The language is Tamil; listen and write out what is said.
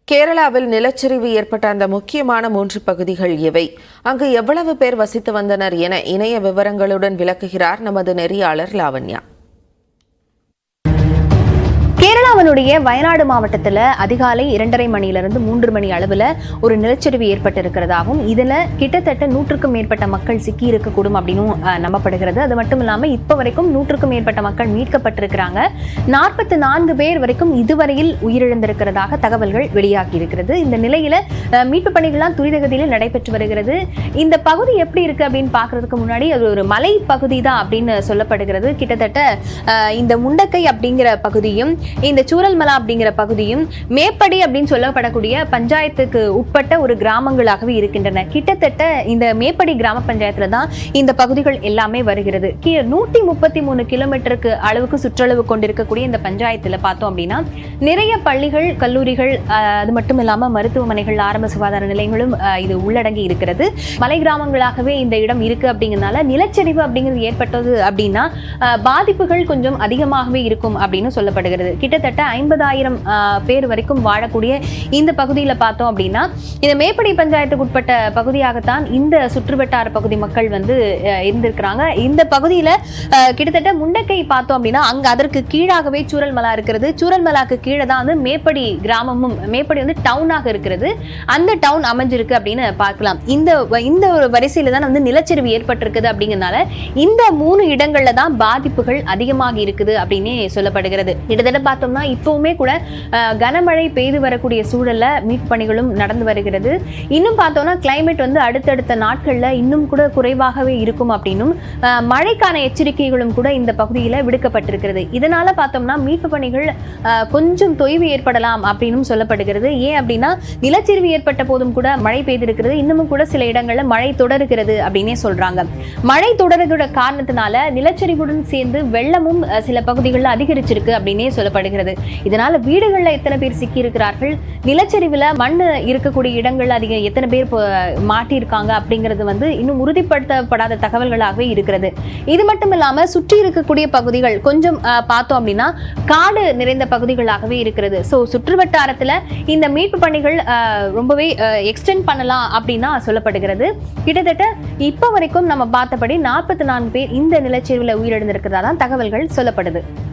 கேரளாவில் நிலச்சரிவு ஏற்பட்ட அந்த முக்கியமான 3 பகுதிகள் எவை? அங்கு எவ்வளவு பேர் வசித்து வந்தனர் என இணைய விவரங்களுடன் விளக்குகிறார் நமது நெறியாளர் லாவண்யா. கேரளாவினுடைய வயநாடு மாவட்டத்தில் அதிகாலை 2:30 மணியிலிருந்து 3 மணி அளவில் ஒரு நிலச்சரிவு ஏற்பட்டிருக்கிறதாகவும் இதில் கிட்டத்தட்ட 100க்கும் மேற்பட்ட மக்கள் சிக்கி இருக்கக்கூடும் அப்படின்னு நம்பப்படுகிறது. அது மட்டும் இல்லாமல் இப்போ வரைக்கும் 100க்கும் மேற்பட்ட மக்கள் மீட்கப்பட்டிருக்கிறாங்க. 44 பேர் வரைக்கும் இதுவரையில் உயிரிழந்திருக்கிறதாக தகவல்கள் வெளியாகி இருக்கிறது. இந்த நிலையில மீட்பு பணிகள்லாம் துரிதகதியில் நடைபெற்று வருகிறது. இந்த பகுதி எப்படி இருக்கு அப்படின்னு பார்க்கறதுக்கு முன்னாடி அது ஒரு மலை பகுதி தான் அப்படின்னு சொல்லப்படுகிறது. கிட்டத்தட்ட இந்த முண்டக்கை அப்படிங்கிற பகுதியும் இந்த சூரல்மலா அப்படிங்கிற பகுதியும் மேப்படி அப்படின்னு சொல்லப்படக்கூடிய பஞ்சாயத்துக்கு உட்பட்ட ஒரு கிராமங்களாகவே இருக்கின்றன. கிட்டத்தட்ட இந்த மேப்படி கிராம பஞ்சாயத்துல தான் இந்த பகுதிகள் எல்லாமே வருகிறது. 133 கிலோமீட்டருக்கு அளவுக்கு சுற்றளவு கொண்டிருக்கக்கூடிய இந்த பஞ்சாயத்துல பார்த்தோம் அப்படின்னா நிறைய பள்ளிகள், கல்லூரிகள், அது மட்டும் இல்லாம மருத்துவமனைகள், ஆரம்ப சுகாதார நிலையங்களும் இது உள்ளடங்கி இருக்கிறது. மலை கிராமங்களாகவே இந்த இடம் இருக்கு அப்படிங்கிறதுனால நிலச்சரிவு அப்படிங்கிறது ஏற்பட்டது அப்படின்னா பாதிப்புகள் கொஞ்சம் அதிகமாகவே இருக்கும் அப்படின்னு சொல்லப்படுகிறது. கிட்டத்தட்ட 50,000 பேர் வரைக்கும் வாழக்கூடிய இந்த பகுதியில் பார்த்தோம் அப்படின்னா இந்த மேப்படி பஞ்சாயத்துக்கு உட்பட்ட பகுதியாகத்தான் இந்த சுற்றுவட்டார பகுதி மக்கள் வந்து இருந்திருக்கிறாங்க. இந்த பகுதியில் கிட்டத்தட்ட முண்டக்கை பார்த்தோம் அப்படின்னா அங்க அதற்கு கீழாகவே சூரல்மலா இருக்கிறது. சூரல்மலாக்கு கீழே தான் வந்து மேப்படி கிராமமும், மேப்படி வந்து டவுனாக இருக்கிறது. அந்த டவுன் அமைஞ்சிருக்கு அப்படின்னு பார்க்கலாம். இந்த ஒரு வரிசையில தான் வந்து நிலச்சரிவு ஏற்பட்டிருக்குது அப்படிங்கிறதுனால இந்த 3 இடங்கள்ல தான் பாதிப்புகள் அதிகமாக இருக்குது அப்படின்னு சொல்லப்படுகிறது. கிட்டத்தட்ட பார்த்தோம்னா இப்பவுமே கூட கனமழை பெய்து வரக்கூடிய சூழல்ல மீட்பு பணிகளும் நடந்து வருகிறது. இன்னும் பார்த்தோம்னா கிளைமேட் வந்து அடுத்தடுத்த நாட்கள்ல இன்னும் கூட குறைவாகவே இருக்கும் அப்படின்னும் மழைக்கான எச்சரிக்கைகளும் கூட இந்த பகுதியில் விடுக்கப்பட்டிருக்கிறது. இதனால பார்த்தோம்னா மீட்பு பணிகள் கொஞ்சம் தொய்வு ஏற்படலாம் அப்படின்னு சொல்லப்படுகிறது. ஏன் அப்படின்னா நிலச்சரிவு ஏற்பட்ட போதும் கூட மழை பெய்திருக்கிறது. இன்னமும் கூட சில இடங்கள்ல மழை தொடருகிறது அப்படின்னே சொல்றாங்க. மழை தொடர்கிற காரணத்தினால நிலச்சரிவுடன் சேர்ந்து வெள்ளமும் சில பகுதிகளில் அதிகரிச்சிருக்கு அப்படின்னே சொல்லப்படுகிறது. இதனால வீடுகள்ல எத்தனை பேர் சிக்கி இருக்கிறார்கள், நிலச்சரிவுல மண் இருக்கக்கூடிய இடங்கள்ல அதிக எத்தனை பேர் மாட்டியிருக்காங்க அப்படிங்கிறது வந்து இன்னும் உறுதிப்படுத்தப்படாத தகவல்களாகவே இருக்கிறது. இது மட்டும் இல்லாம சுற்றி இருக்கக்கூடிய பகுதிகள் கொஞ்சம் பார்த்தோம் அப்படின்னா காடு நிறைந்த பகுதிகளாகவே இருக்கிறது. ஸோ சுற்றுவட்டாரத்துல இந்த மீட்பு பணிகள் ரொம்பவே எக்ஸ்டெண்ட் பண்ணலாம் அப்படின்னா சொல்லப்படுகிறது. கிட்டத்தட்ட இப்போ வரைக்கும் நம்ம பார்த்தபடி 44 பேர் இந்த நிலச்சரிவுல உயிரிழந்திருக்கிறதா தான் தகவல்கள் சொல்லப்படுது.